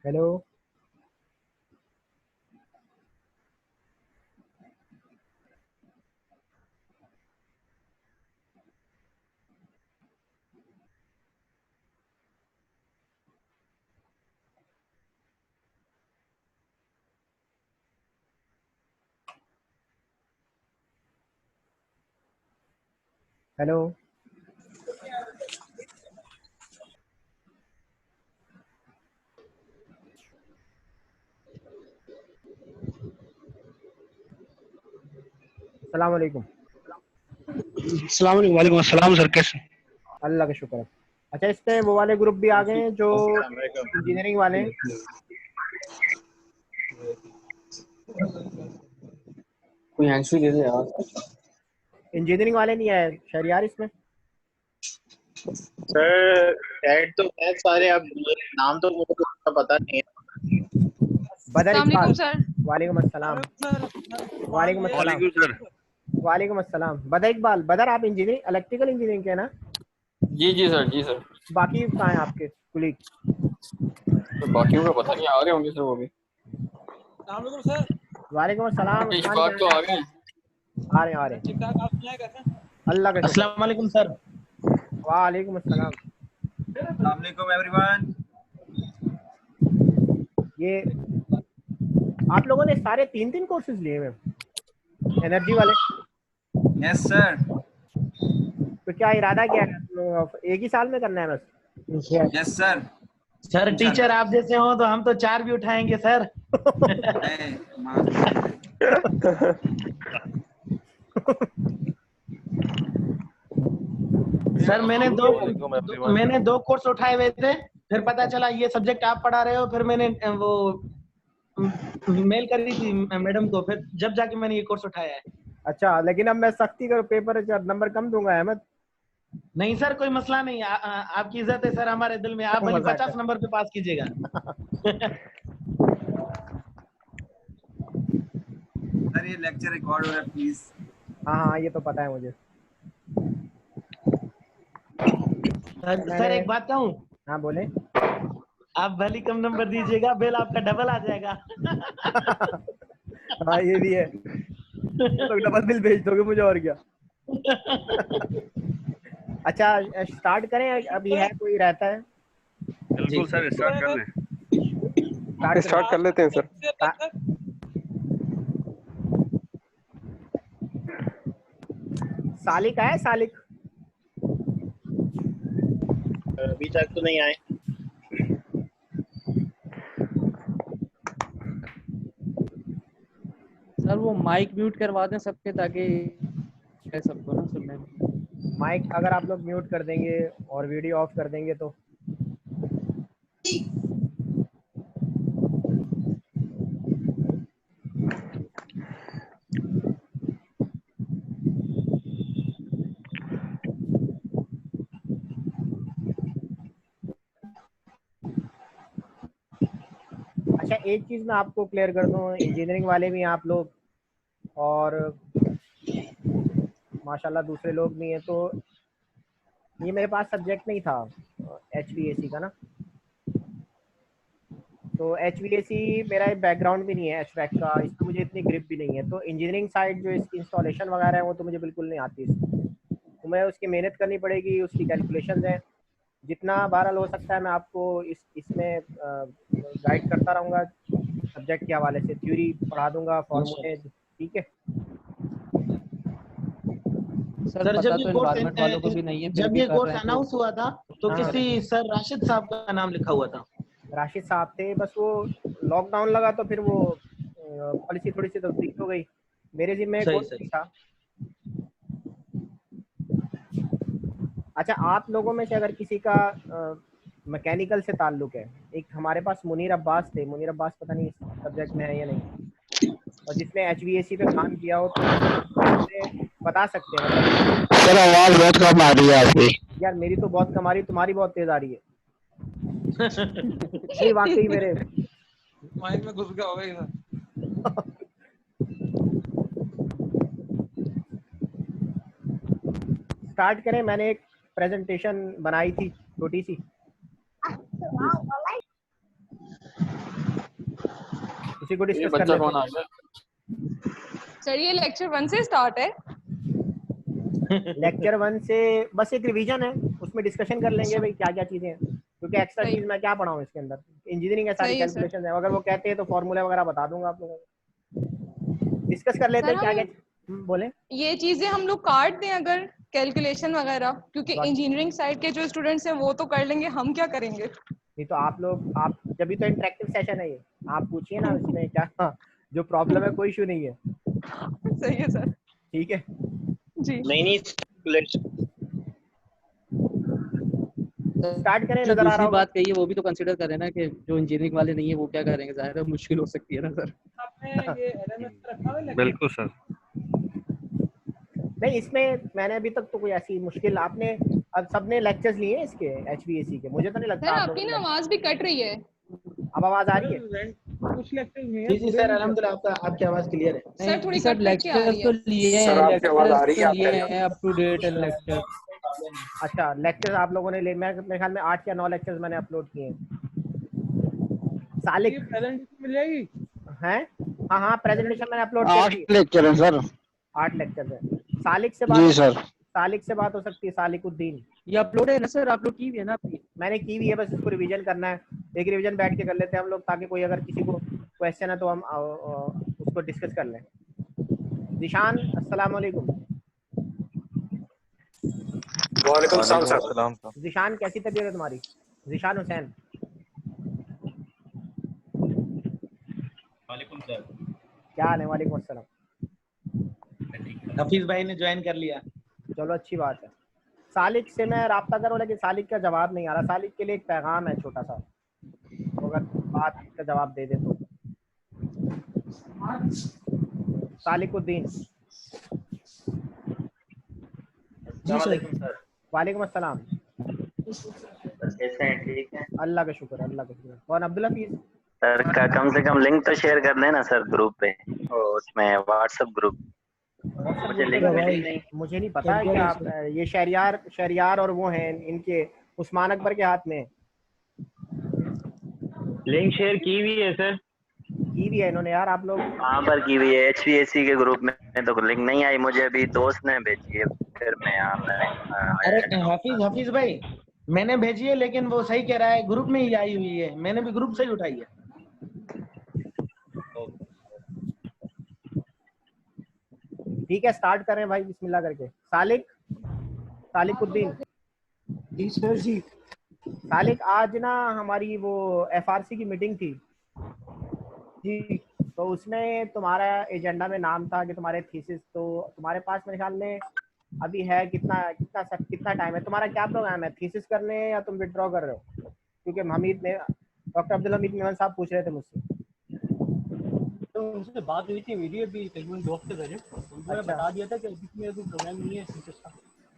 Hello. Hello. अस्सलाम वालेकुम। अस्सलाम वालेकुम। वालेकुम अस्सलाम सर, कैसे? अल्लाह का शुक्र है। अच्छा, इस पे वो वाले ग्रुप भी आ गए हैं जो इंजीनियरिंग वाले हैं। कोई आंसर दे दे यार। इंजीनियरिंग वाले नहीं आए शहरियार इसमें। सर ऐड तो है सारे, अब नाम तो मुझे कुछ पता नहीं है। बदर अस्सलाम इकबाल। वालेकुम सर। वालेकुम अस्सलाम। वालेकुम अस्सलाम। वालेकुम सर। वालेकुम अस्सलाम। बदर इकबाल, बदर आप इंजीनियरिंग इलेक्ट्रिकल इंजीनियरिंग के हैं ना? जी सर, जी सर। बाकी कहाँ हैं आपके कुलीग? तो बाकियों का पता नहीं, आ रहे होंगे सर वो भी। सर वालेकुम अस्सलाम। उस्मान इशफाक क्या तो हाल आ है? गए हैं। आ रहे हैं आ रहे हैं। ठीक ठाक, आप सुनाए कैसे? अल्लाह का शुक्र। अस्सलाम वालेकुम सर। वालेकुम अस्सलाम। अस्सलाम वालेकुम एवरीवन। ये आप लोगों ने सारे तीन तीन कोर्सेज लिए हुए हैं एनर्जी वाले? Yes sir. तो क्या इरादा क्या है? एक ही साल में करना है बस? Yes sir. सर टीचर आप जैसे हो तो हम तो 4 भी उठाएंगे सर। सर मैंने दो कोर्स उठाए हुए थे, फिर पता चला ये सब्जेक्ट आप पढ़ा रहे हो, फिर मैंने वो मेल कर दी थी मैडम को, फिर जब जाके मैंने ये कोर्स उठाया है। अच्छा, लेकिन अब मैं सख्ती करूँ, पेपर नंबर कम दूंगा अहमद? नहीं सर, कोई मसला नहीं, आपकी इज्जत है सर हमारे दिल में, आप भले मजाक 50 नंबर पे पास कीजिएगा। सर ये लेक्चर रिकॉर्ड हो रहा है प्लीज। हाँ हाँ, ये तो पता है मुझे। सर एक बात कहूँ, हाँ बोले। आप भले कम नंबर दीजिएगा, बिल आपका डबल आ जाएगा। हाँ ये भी है, तो डबल बिल भेज दोगे मुझे, और क्या। अच्छा स्टार्ट करें, अभी है कोई रहता है? बिल्कुल सर, स्टार्ट कर लें। स्टार्ट कर लेते हैं सर। सालिक आया? सालिक अभी तक तो नहीं आए। सर वो माइक म्यूट करवा दें सबके, ताकि सबको ना सुनने में। माइक अगर आप लोग म्यूट कर देंगे और वीडियो ऑफ कर देंगे तो अच्छा, एक चीज मैं आपको क्लियर कर दूं, इंजीनियरिंग वाले भी हैं आप लोग, और माशाल्लाह दूसरे लोग भी हैं, तो ये मेरे पास सब्जेक्ट नहीं था HVAC का ना, तो HVAC मेरा बैकग्राउंड भी नहीं है, HVAC का, इसमें मुझे इतनी ग्रिप भी नहीं है, तो इंजीनियरिंग साइड जो इसकी इंस्टॉलेशन वगैरह है वो तो मुझे बिल्कुल नहीं आती इसमें, तो मैं उसकी मेहनत करनी पड़ेगी, उसकी कैलकुलेशन है, जितना बहरहाल हो सकता है मैं आपको इसमें गाइड करता रहूँगा, सब्जेक्ट के हवाले से थ्योरी पढ़ा दूंगा, फॉर्मूले, ठीक है। सर जब पता ये तो एनवायरनमेंट वालों को भी नहीं है, फिर जब भी ये कर कोर्स रहे हैं अनाउंस हुआ था तो हाँ। किसी सर राशिद साहब का नाम लिखा हुआ था। राशिद साहब थे, बस वो लॉकडाउन लगा तो फिर वो पॉलिसी थोड़ी सी तब्दील हो गई, मेरे जिम्मे एक और सही। था। अच्छा, आप लोगों में से अगर किसी का मैकेनिकल से ताल्लुक है, एक हमारे पास मुनीर अब्बास थे, मुनीर अब्बास पता नहीं इस सब्जेक्ट में है या नहीं, और जिसने HVAC पे काम किया हो तो बता सकते हैं, मतलब। सर आवाज बहुत कम आ रही है आपकी। यार मेरी तो बहुत कम आ रही, तुम्हारी बहुत तेज आ रही है। नहीं वाकई मेरे माइक में घुस गया होगा इधर। स्टार्ट करें, मैंने एक प्रेजेंटेशन बनाई थी छोटी सी। उसी को ये डिस्कस कर बच्चा लेते कौन आ हैं। गया? सर ये लेक्चर 1 से स्टार्ट है। लेक्चर 1 से बस एक रिवीजन है, उसमें डिस्कशन कर लेंगे भाई क्या क्या चीजें हैं, क्योंकि एक्स्ट्रा सही। चीज मैं क्या पढ़ाऊँ इसके अंदर, इंजीनियरिंग है, सारी सही है सर। कैलकुलेशन है, अगर वो कहते हैं तो फॉर्मूला वगैरह बता दूंगा आप लोगों को। डिस्कस कर लेते सर हैं क्या क्या। हम बोले ये चीजें हम लोग काट दें अगर कैलकुलेशन वगैरह, क्योंकि बस। इंजीनियरिंग साइड के जो स्टूडेंट्स हैं वो तो कर लेंगे, हम क्या करेंगे? नहीं तो आप लोग, आप जब भी तो इंटरेक्टिव सेशन है ये, आप पूछिए ना इसमें क्या जो प्रॉब्लम है, कोई इशू नहीं है। सही है सर। ठीक है जी नहीं कैलकुलेशन स्टार्ट करें, जो नजर आ रहा दूसरी होगा। बात कही है वो भी तो कंसिडर करें ना, कि जो इंजीनियरिंग वाले नहीं है वो क्या करेंगे, जाहिर है मुश्किल हो सकती है ना सर। आपने ये एलएमएस रखा हुआ है लेक्चर? बिल्कुल सर। नहीं इसमें मैंने अभी तक तो कोई ऐसी मुश्किल, आपने अब सबने लेक्चर्स लिए हैं इसके एचवीएसी के, मुझे तो नहीं लगता सर आप आपकी लोगों ना ने। आवाज भी कट रही है। अब आवाज आ रही है? कुछ लेक्चर में जी जी सर, अल्हम्दुलिल्लाह आपका आपकी आवाज क्लियर है। सर थोड़ी सर कट कट के आ लेक्चर्स रही तो है। लिए सर, हैं, आपकी आवाज आ रही है, लेक्चर्स आप तो लिए कह रहे हैं, अप टू डेट लेक्चर। अच्छा लेक्चर्स आप लोगों ने ले, मैं मेरे ख्याल में 8 या 9 लेक्चर्स मैंने अपलोड किए हैं। सालिक ये प्रेजेंटेशन मिल जाएगी? हैं? हाँ हाँ प्रेजेंटेशन मैंने अपलोड कर 8 दी। लेक्चर है सर। 8 लेक्चर्स है। सालिक से बात जी हो सर। सालिक से बात हो सकती है, सालिकुद्दीन। ये अपलोड है ना सर, अपलोड की हुई है ना आपकी? मैंने की हुई है, बस इसको रिवीजन करना है। एक रिवीजन बैठ के कर लेते हैं हम लोग, ताकि कोई अगर किसी को क्वेश्चन है तो हम उसको डिस्कस कर लें। निशान अस्सलाम वालेकुम। वालेकुम सलाम सर। जिशान कैसी तबीयत है तुम्हारी? जिशान हुसैन। वालेकुम सर। क्या हाल है? वालेकुम अस्सलाम। हफीज भाई ने ज्वाइन कर लिया। चलो अच्छी बात है। सालिक से मैं राब्ता करूँ, लेकिन सालिक का जवाब नहीं आ रहा। सालिक के लिए एक पैगाम है छोटा सा, तो अगर बात का जवाब दे दे तो। सालिकुद्दीन। अस्सलाम वालेकुम सर। वालेकुम अस्सलाम। कैसे हैं? ठीक है अल्लाह का शुक्र, अल्लाह का शुक्र। कौन? अब्दुल हफीज। सर का कम से कम लिंक तो शेयर कर देना सर ग्रुप पे, उसमें व्हाट्सएप ग्रुप। मुझे लिंक मिली नहीं। मुझे नहीं पता है कि आप ये शहरियार और वो हैं इनके उस्मान अकबर के हाथ में है। लिंक शेयर की हुई है सर। की भी है इन्होंने यार, आप लोग। वहाँ पर की हुई है HVAC के ग्रुप में, तो लिंक नहीं आई मुझे, अभी दोस्त ने भेजी है, फिर मैं अरे हफीज भाई मैंने भेजी है, लेकिन वो सही कह रहा है, ग्रुप में ही आई हुई है, मैंने भी ग्रुप से ही उठाई है। ठीक है स्टार्ट करें भाई, बिस्मिल्लाह करके। सालिकुद्दीन। जी सर जी। सालिक, आज ना हमारी वो FRC की मीटिंग थी जी, तो उसमें तुम्हारा एजेंडा में नाम था कि तुम्हारे थीसिस, तो तुम्हारे पास मेरे ख्याल में अभी है कितना टाइम है? तुम्हारा क्या प्रोग्राम है, थीसिस करने या तुम विड्रॉ कर रहे हो? क्योंकि डॉक्टर अब्दुल हमीद मेमन साहब पूछ रहे थे मुझसे। तो उनसे बात हुई थी मेरी अभी तकरीबन 2 हफ्ते पहले, उन्होंने बता दिया था कि अभी मेरा कोई प्रोग्राम नहीं है थीसिस का।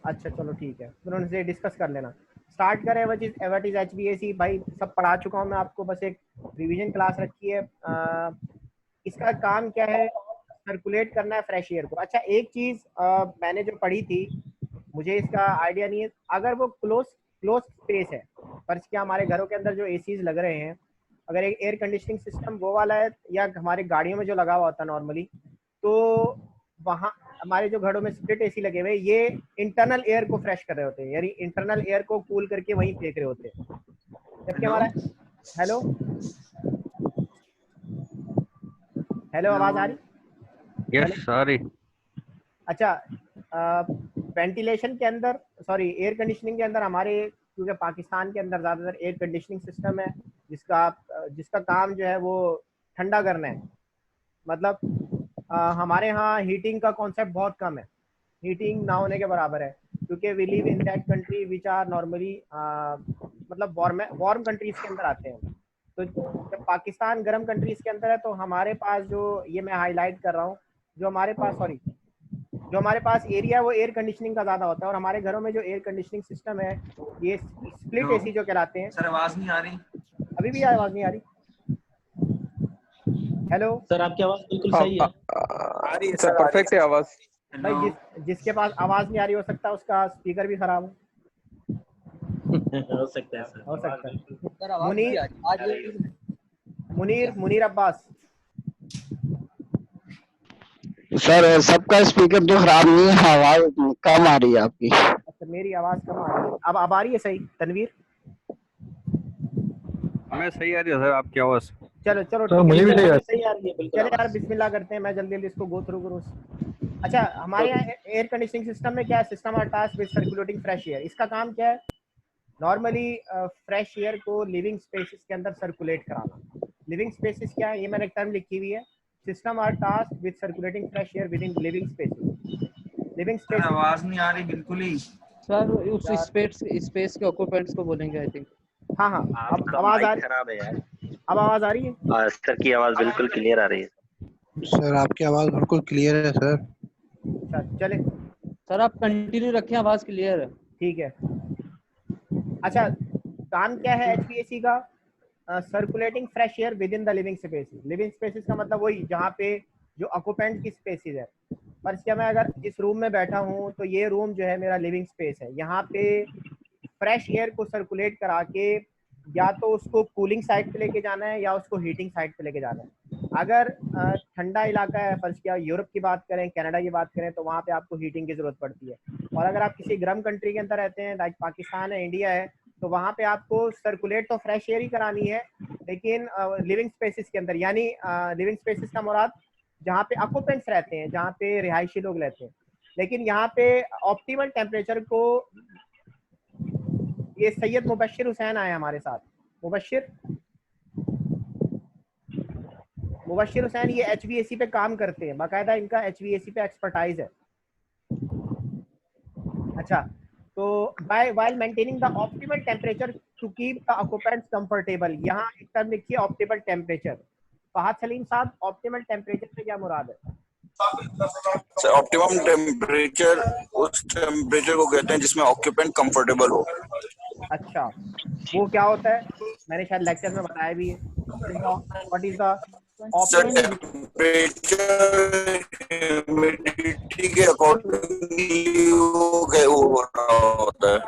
अच्छा चलो ठीक है, फिर उनसे डिस्कस कर लेना। स्टार्ट करें। What is HVAC? भाई सब पढ़ा चुका हूँ मैं आपको, बस एक रिवीजन क्लास रखी है। इसका काम क्या है? सर्कुलेट करना है फ्रेश एयर को। अच्छा एक चीज़ मैंने जो पढ़ी थी, मुझे इसका आइडिया नहीं है, अगर वो क्लोज स्पेस है, फर्ज किया हमारे घरों के अंदर जो ACs लग रहे हैं, अगर एक एयर कंडीशनिंग सिस्टम वो वाला है, या हमारे गाड़ियों में जो लगा हुआ होता है नॉर्मली, तो वहाँ हमारे जो घरों में स्प्लिट AC लगे हुए, ये इंटरनल एयर को फ्रेश कर रहे होते हैं, यानी इंटरनल एयर को कूल करके वहीं फेंक रहे होते हैं। जबकि हमारा हेलो आवाज आ रही? Yes sorry. अच्छा वेंटिलेशन के अंदर, सॉरी एयर कंडीशनिंग के अंदर हमारे, क्योंकि पाकिस्तान के अंदर ज़्यादातर एयर कंडीशनिंग सिस्टम है जिसका काम जो है वो ठंडा करना है। मतलब हमारे यहाँ हीटिंग का कॉन्सेप्ट बहुत कम है, हीटिंग ना होने के बराबर है, क्योंकि we live in that country which are normally मतलब वार्म कंट्रीज के अंदर आते हैं। तो जब पाकिस्तान गर्म कंट्रीज के अंदर है, तो हमारे पास जो, ये मैं हाईलाइट कर रहा हूँ, जो हमारे पास एरिया है वो एयर कंडीशनिंग का ज़्यादा होता है, और हमारे घरों में जो एयर कंडीशनिंग सिस्टम है ये स्प्लिट AC जो कहलाते हैं। सर आवाज नहीं आ रही। अभी भी आवाज़ नहीं आ रही? हेलो सर आपकी आवाज बिल्कुल सही है। आ रही है सर, परफेक्ट है आवाज। भाई, जिसके पास आवाज़ नहीं आ रही, हो सकता है उसका स्पीकर भी खराब हो। हो सकता है सर। हो सकता है। मुनीर अब्बास। सर सबका स्पीकर तो खराब नहीं है, आवाज कम आ रही है आपकी। अच्छा मेरी आवाज कम आ रही है, अब आ रही है सही तनवीर? हमें सही आ रही है सर आपकी आवाज। चलो चलो तो मुझे भी सही आ रही है बिल्कुल। चले यार बिस्मिल्लाह करते हैं, मैं जल्दी इसको गो थ्रू करूँ। अच्छा हमारे यहाँ एयर कंडीशनिंग सिस्टम में क्या है, system are task with circulating fresh air. इसका काम क्या है? नॉर्मली फ्रेश एयर को लिविंग स्पेसेस के अंदर सर्कुलेट कराना। लिविंग स्पेसेस क्या है, ये मैंने एक टर्म लिखी हुई है, system are task with circulating fresh air within living spaces. Living space आवाज नहीं आ रही बिल्कुल ही सर। उस स्पेस के ऑक्यूपेंट्स को बोलेंगे आई थिंक। हाँ हाँ अब आपका आवाज आ माइक रही, खराब है यार। अब आवाज आ रही है? सर की आवाज बिल्कुल क्लियर आ रही है। सर आपकी आवाज बिल्कुल क्लियर है सर। अच्छा चले सर आप कंटिन्यू रखें, आवाज क्लियर है। ठीक है। अच्छा काम क्या है HVAC का? Circulating fresh air with in the living spaces. Living spaces का मतलब वही जहाँ पे जो ऑक्यूपेंट की स्पेसेस है। पर क्या मैं अगर इस रूम में बैठा हूँ तो ये रूम जो है मेरा लिविंग स्पेस है, यहाँ पे फ्रेश एयर को सर्कुलेट करा के या तो उसको कूलिंग साइड पे लेके जाना है या उसको हीटिंग साइड पे लेके जाना है। अगर ठंडा इलाका है, फर्स्ट क्या यूरोप की बात करें, कनाडा की बात करें, तो वहाँ पे आपको हीटिंग की जरूरत पड़ती है। और अगर आप किसी गर्म कंट्री के अंदर रहते हैं लाइक पाकिस्तान है, इंडिया है, तो वहाँ पे आपको सर्कुलेट तो फ्रेश एयर ही करानी है, लेकिन लिविंग स्पेसेस के अंदर, यानी लिविंग स्पेसेस का मुराद जहाँ पे ऑक्यूपेंट्स रहते हैं, जहाँ पे रिहायशी लोग रहते हैं। लेकिन यहाँ पे ऑप्टिमल टेम्परेचर को, ये सैयद मुबशिर हुसैन आए हमारे साथ। मुबशिर हुसैन ये HVAC पे काम करते हैं, बाकायदा इनका HVAC पे एक्सपर्टाइज है। अच्छा तो while maintaining the optimal temperature to keep the occupants comfortable, यहाँ एक टर्म लिखिए ऑप्टिमल टेम्परेचर। फहद सलीम साहब ऑप्टिमल टेम्परेचर से क्या मुराद है? सर ऑप्टिमम टेम्परेचर उस टेम्परेचर को कहते हैं जिसमें ऑक्यूपेंट कंफर्टेबल हो। अच्छा वो क्या होता है? मैंने शायद लेक्चर में बताया भी है। What is the sir temperature humidity के अकॉर्डिंगली हो रहा होता है।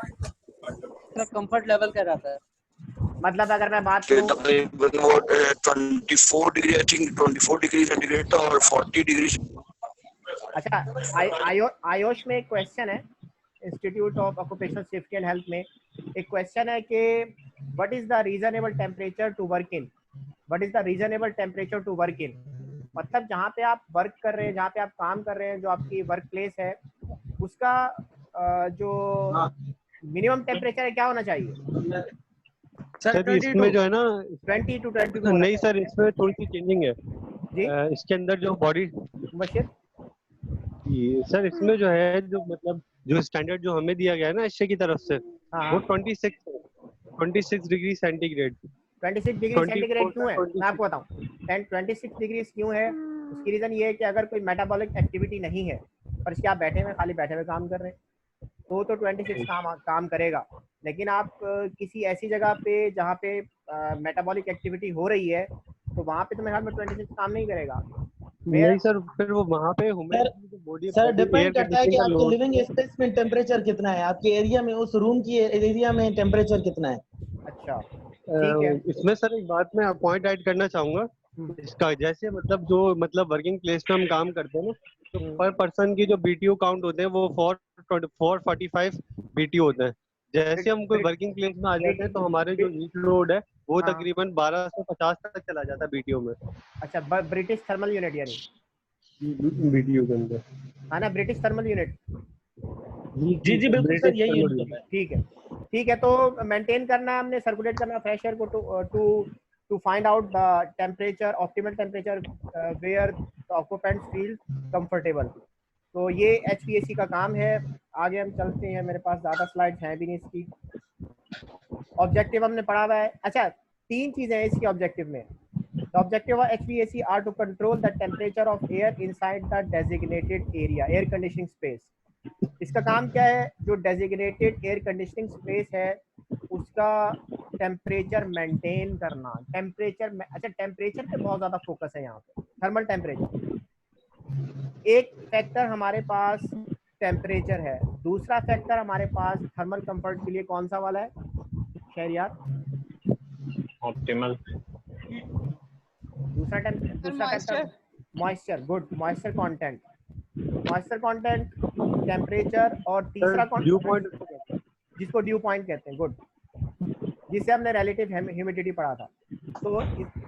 सर कंफर्ट लेवल क्या रहता है? मतलब अगर मैं बात करूं तकरीबन वो 24 degree, I think 24 degree centigrade था और 40 डिग्री। अच्छा आयोश में एक क्वेश्चन है, institute of occupational safety and health में एक क्वेश्चन है कि what is the reasonable temperature to work in. What is the reasonable temperature to work in, मतलब जहाँ पे आप वर्क कर रहे हैं, जहाँ पे आप काम कर रहे हैं, जो आपकी वर्क प्लेस है, उसका जो मिनिमम टेम्परेचर है क्या होना चाहिए? सर इसमें जो है ना 20 to 22 नहीं सर, इसमें थोड़ी सी चेंजिंग है जी। इसके अंदर जो बॉडी सर इसमें जो है जो मतलब जो स्टैंडर्ड जो हमें दिया गया है ना एशिया की तरफ से, वो 26 डिग्री सेंटीग्रेड। 26 डिग्री सेंटीग्रेड क्यों है मैं आपको बताऊं। 26 डिग्री क्यों है, उसकी रीजन ये है कि अगर कोई मेटाबॉलिक एक्टिविटी नहीं है, पर क्या आप बैठे हुए खाली बैठे हुए काम कर रहे हैं, तो 26 काम करेगा। लेकिन आप किसी ऐसी जगह पे जहाँ पे मेटाबॉलिक एक्टिविटी हो रही है, तो वहाँ पे तो मेरे ख्याल में 26 काम नहीं करेगा। नहीं सर, फिर वो वहाँ पे बॉडी सर डिपेंड करता है कि आपके लिविंग स्पेस में टेम्परेचर कितना है, आपके एरिया में, उस रूम की एरिया में टेम्परेचर कितना है। अच्छा इसमें सर एक बात मैं पॉइंट ऐड करना चाहूंगा इसका, जैसे मतलब जो मतलब वर्किंग प्लेस में हम काम करते हैं ना, तो पर पर्सन की जो BTU काउंट होते हैं वो 445 BTU होते हैं। जैसे हम कोई वर्किंग प्लेस में आ जाते हैं तो हमारे जो हीट लोड है वो तकरीबन 1250 तक चला जाता है BTU में। अच्छा ब्रिटिश थर्मल यूनिट यानी BTU के अंदर, है ना, ब्रिटिश थर्मल यूनिट। जी बिल्कुल सर, यही यूनिट है। ठीक है तो मेंटेन करना है हमने, सर्कुलेट करना फ्रेश एयर को to find out the temperature, optimal temperature where the occupants feel comfortable। तो ये HVAC का काम है। आगे हम चलते हैं, मेरे पास ज़्यादा स्लाइड्स हैं भी नहीं इसकी। ऑब्जेक्टिव हमने पढ़ा हुआ है। अच्छा 3 चीज़ें हैं इसके ऑब्जेक्टिव में। The objective of HVAC are to control the temperature of air inside the designated area, air conditioning space। इसका काम क्या है, जो डेजिग्नेटेड एयर कंडीशनिंग स्पेस है उसका टेम्परेचर मेंटेन करना। अच्छा टेम्परेचर पे बहुत ज़्यादा फोकस है यहाँ पे, थर्मल टेम्परेचर। एक फैक्टर हमारे पास टेम्परेचर है, दूसरा फैक्टर हमारे पास थर्मल कंफर्ट के लिए कौन सा वाला है शहरियार? ऑप्टिमल। दूसरा factor moisture. Good, moisture content. Moisture content, temperature और तीसरा ड्यू पॉइंट जिसको ड्यू पॉइंट कहते हैं, गुड, जिसे हमने रिलेटिव ह्यूमिडिटी पढ़ा था। तो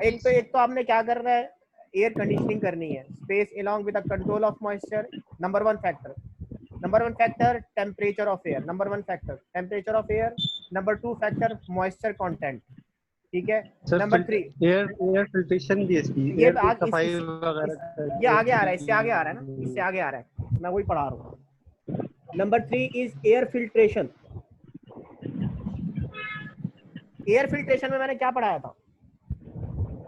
एक तो आपने क्या करना है, एयर कंडीशनिंग करनी है, space along with the control of moisture, number one factor temperature of air, number one factor temperature of air, number two factor moisture content, ठीक है। नंबर 3 एयर फिल्ट्रेशन भी इसकी, ये सफाई वगैरह, ये आगे आ रहा है, इससे आगे आ रहा है ना, इससे आगे आ रहा है, मैं वही पढ़ा रहा हूँ। Number 3 is air filtration. Air filtration में मैंने क्या पढ़ाया था?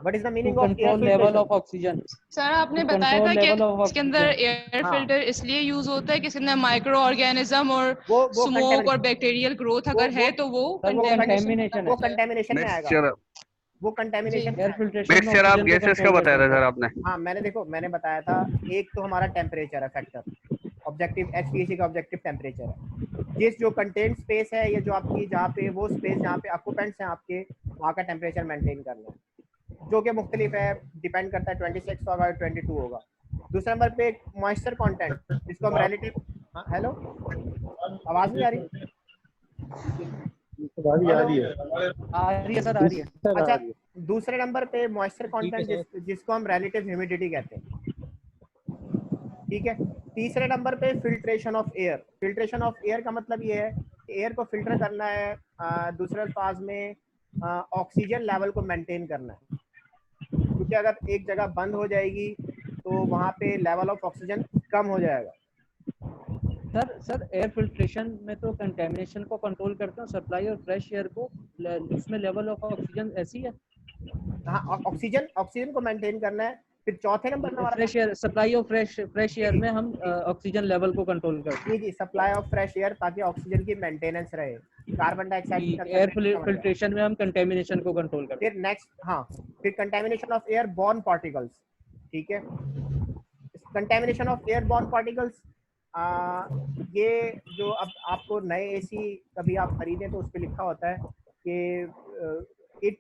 What is the meaning of air level filtration? Of oxygen. Sir आपने बताया था कि इसके अंदर एयर फिल्टर इसलिए यूज होता है कि इसके अंदर माइक्रो ऑर्गेनिज्म और स्मोक और बैक्टीरियल ग्रोथ अगर है तो वो कंटेमिनेशन वो कंटेमिनेशन में आएगा, वो कंटेमिनेशन एयर फिल्ट्रेशन। मिक्सचर आप गैसेस का बताया था सर आपने? हाँ मैंने बताया था, एक तो हमारा टेम्परेचर है फैक्टर, ऑब्जेक्टिव HPAC का ऑब्जेक्टिव टेम्परेचर है, जिस जो कंटेंट स्पेस है, ये जो आपकी जहाँ पे वो स्पेस जहाँ पे ऑक्यूपेंट्स हैं आपके, वहाँ का टेम्परेचर मेंटेन करना है, जो कि मुख्तलिफ है, डिपेंड करता है 26 होगा 22 होगा। दूसरे नंबर पे मॉइस्चर कंटेंट, जिसको हम रिलेटिव, हेलो आवाज नहीं आ रही? आ रही है सर, आ रही है। अच्छा, दूसरे नंबर पे मॉइस्चर कंटेंट जिसको हम रिलेटिव ह्यूमिडिटी कहते हैं, ठीक है। तीसरे नंबर पे filtration of air. Filtration of air का मतलब ये है कि एयर को फिल्टर करना है, दूसरे अल्फाज में ऑक्सीजन लेवल को मेंटेन करना है, क्योंकि अगर एक जगह बंद हो जाएगी तो वहाँ पे लेवल ऑफ ऑक्सीजन कम हो जाएगा। सर एयर फिल्ट्रेशन में तो कंटेमिनेशन को कंट्रोल करते हैं, सप्लाई और फ्रेश एयर को, इसमें लेवल ऑफ ऑक्सीजन ऐसी है। हाँ, ऑक्सीजन को मेंटेन करना है। फिर चौथे नंबर में हमारा fresh air, supply of fresh air में हम ऑक्सीजन लेवल को कंट्रोल करते हैं। जी, सप्लाई ऑफ फ्रेश एयर, ताकि ऑक्सीजन की मेंटेनेंस रहे, कार्बन डाइऑक्साइड। एयर फिल्ट्रेशन में हम कंटेमिनेशन को कंट्रोल करते हैं। फिर नेक्स्ट, हाँ, फिर contamination of air born particles, ठीक है। Contamination of air born particles, ये जो अब आपको नए एसी कभी आप खरीदें तो उस पर लिखा होता है कि it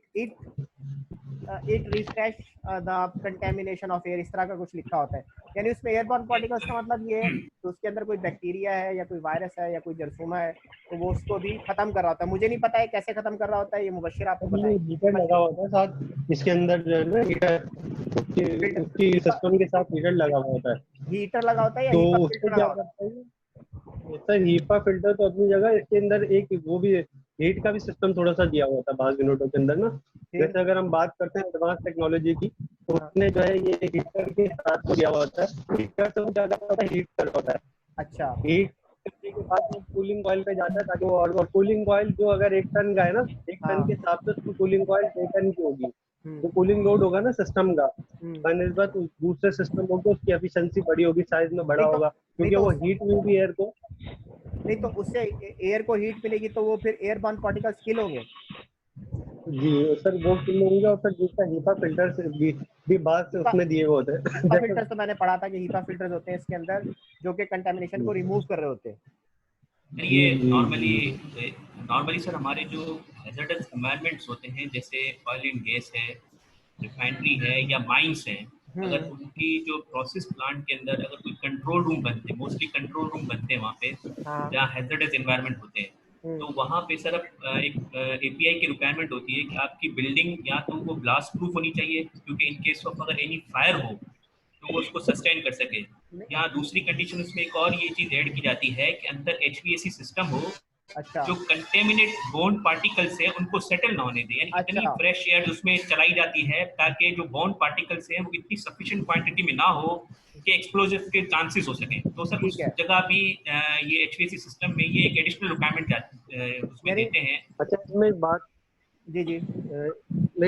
refresh the contamination of air, इस तरह का कुछ लिखा होता है। यानी उसमें एयरबॉर्न पार्टिकल्स का मतलब ये है कि उसके अंदर कोई बैक्टीरिया है या कोई वायरस है या कोई जरसूमा है, तो वो उसको भी खत्म कर रहा होता है। मुझे नहीं पता है कैसे खत्म कर रहा होता है, ये मुबश्शिर आपको बताएगा। हीटर लगा होता है साथ, इसके अंदर जो है ना हीटर, उसकी सिस्टम के साथ हीटर लगा हुआ होता है। हीटर लगा होता है या तो हीटर उसको क्या करता है सर, हीपा फिल्टर तो अपनी जगह, इसके अंदर एक वो भी हीट का भी सिस्टम थोड़ा सा दिया हुआ था बास यूनिटों के अंदर ना। जैसे अगर हम बात करते हैं एडवांस टेक्नोलॉजी की, तो उसने जो है ये हीटर के साथ को दिया हुआ होता है। हीटर से वो क्या करता है, हीट कर होता है। अच्छा, हीट करने के बाद वो कूलिंग कॉइल पे जाता है, ताकि वो, और कूलिंग कॉइल जो अगर 1 टन का है ना, 1 टन के हिसाब से उसकी कूलिंग कॉइल 1 टन की होगी। जो कूलिंग लोड होगा ना सिस्टम का, बनिस्बत दूसरे सिस्टम को, उसकी एफिशिएंसी बड़ी होगी, साइज में बड़ा होगा, क्योंकि वो हीट मिलेगी एयर को। नहीं तो उससे एयर को हीट मिलेगी तो वो फिर एयरबॉर्न पार्टिकल्स किल होंगे। जी सर, वो किल होंगे। और फिर जिसका हीपा फिल्टर से भी बात से उसमें दिए हुए होते हैं। हीपा फिल्टर तो मैंने पढ़ा था कि हीपा फिल्टर्स होते हैं इसके अंदर, जो कि कंटेमिनेशन को रिमूव कर रहे होते हैं। ये नॉर्मली सर हमारे जो हैजर्डस एनवायरनमेंट्स होते हैं, जैसे ऑयल एंड गैस है, रिफाइनरी है या माइंस है, अगर उनकी जो प्रोसेस प्लांट के अंदर अगर कोई कंट्रोल रूम बनते हैं, मोस्टली कंट्रोल रूम बनते हैं वहाँ पे जहाँ हैजर्डस एनवायरनमेंट होते हैं, तो वहाँ पे सर एक API की रिक्वायरमेंट होती है कि आपकी बिल्डिंग या तो वो ब्लास्ट प्रूफ होनी चाहिए, क्योंकि इन केस ऑफ अगर एनी फायर हो तो वो उसको सस्टेन कर सके। या दूसरी कंडीशन उसमें एक और ये चीज़ ऐड की जाती है कि अंदर HVAC सिस्टम हो, अच्छा, जो कंटेमिनेट बॉन्ड पार्टिकल्स है उनको सेटल ना होने दे, यानी इतनी फ्रेश एयर उसमें चलाई जाती है ताकि जो बॉन्ड पार्टिकल्स हैं वो इतनी सफिशिएंट क्वांटिटी में ना हो कि एक्सप्लोजिव के चांसेस हो सके। तो सर उस जगह भी ये HVAC सिस्टम में ये एक एडिशनल रिक्वायरमेंट उसमें देते हैं। अच्छा, इसमें एक बात, जी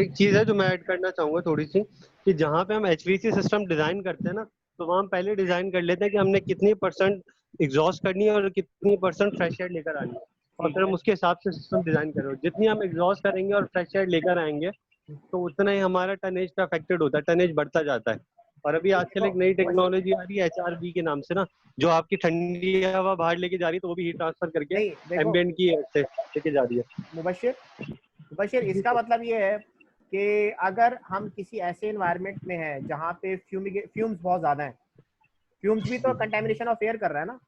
एक चीज है जो मैं ऐड करना चाहूंगा थोड़ी सी, कि जहाँ पे हम HVAC सिस्टम डिजाइन करते हैं ना, तो वहाँ हम पहले डिजाइन कर लेते हैं कि हमने कितनी % एग्जॉस्ट करनी है और कितनी % फ्रेश एयर लेकर आनी है, और फिर हम उसके हिसाब से सिस्टम डिजाइन करें। जितनी हम एग्जॉस्ट करेंगे और फ्रेश एयर लेकर आएंगे, तो उतना ही हमारा टनेज पे अफेक्टेड होता है, टनेज बढ़ता जाता है। और अभी आजकल एक नई टेक्नोलॉजी आ रही है HRV के नाम से ना, जो आपकी ठंडी हवा बाहर लेके जा रही है, तो वो भी हीट ट्रांसफर करके एम्बिएंट की एयर से लेके जा रही है। मुबश्शिर, इसका मतलब ये है कि अगर हम किसी ऐसे एनवायरनमेंट में हैं जहाँ पे फ्यूम्स बहुत ज़्यादा हैं, फ्यूम्स भी तो कंटेमिनेशन ऑफ एयर कर रहा है ना।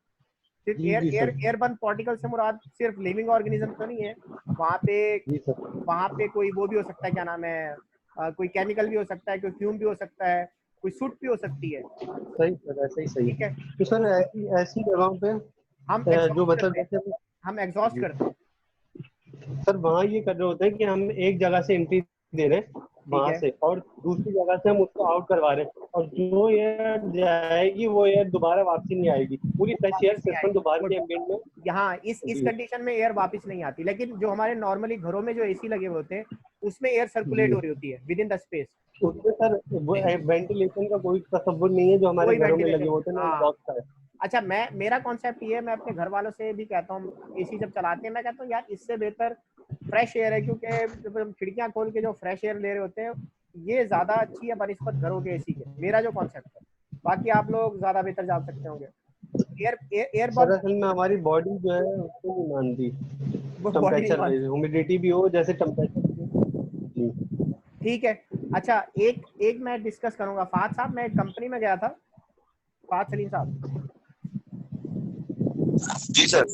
सिर्फ एयरबर्न पार्टिकल से मुराद सिर्फ लिविंग ऑर्गेनिज्म तो नहीं है, वहाँ पे कोई वो भी हो सकता है, क्या नाम है, कोई केमिकल भी हो सकता है, कोई फ्यूम भी हो सकता है, कोई सूट भी हो सकती है। सही सर, ऐसा ही सही ठीक है। तो सर ऐसी जगहों पे हम जो मतलब हम एग्जॉस्ट करते हैं सर, वहाँ ये कर रहे होते हैं कि हम एक जगह से एंट्री दे रहे हैं वहां से, और दूसरी जगह से हम उसको आउट करवा रहे हैं, और जो एयर जाएगी वो एयर दोबारा वापसी नहीं आएगी, पूरी फ्रेश एयर सिस्टम दोबारा के एम्बिएंट में। यहाँ इस कंडीशन में एयर वापस नहीं आती, लेकिन जो हमारे नॉर्मली घरों में जो एसी लगे हुए होते हैं उसमें एयर सर्कुलेट हो रही होती है विद इन द स्पेस। उसमें सर वो वेंटिलेशन का कोई तसव्वुर नहीं है जो हमारे घरों में लगे होते हैं ना, बॉक्स का है। अच्छा, मेरा कॉन्सेप्ट ये है, मैं अपने घर वालों से भी कहता हूँ, एसी जब चलाते हैं मैं कहता हूँ यार इससे बेहतर फ्रेश एयर है, क्योंकि जब हम खिड़कियां खोल के जो फ्रेश एयर ले रहे होते हैं ये ज्यादा अच्छी है बनिस्बत घरों के एसी के। मेरा जो कॉन्सेप्ट है, बाकी आप लोग ज्यादा बेहतर जान सकते होंगे। एयर असल में हमारी बॉडी जो है उसको नहीं मानती, टेम्परेचर ह्यूमिडिटी भी हो जैसे टेम्परेचर। ठीक है। अच्छा, एक मैं डिस्कस करूंगा। फात साहब, मैं एक कंपनी में गया था, फात सलीम साहब। जी सर।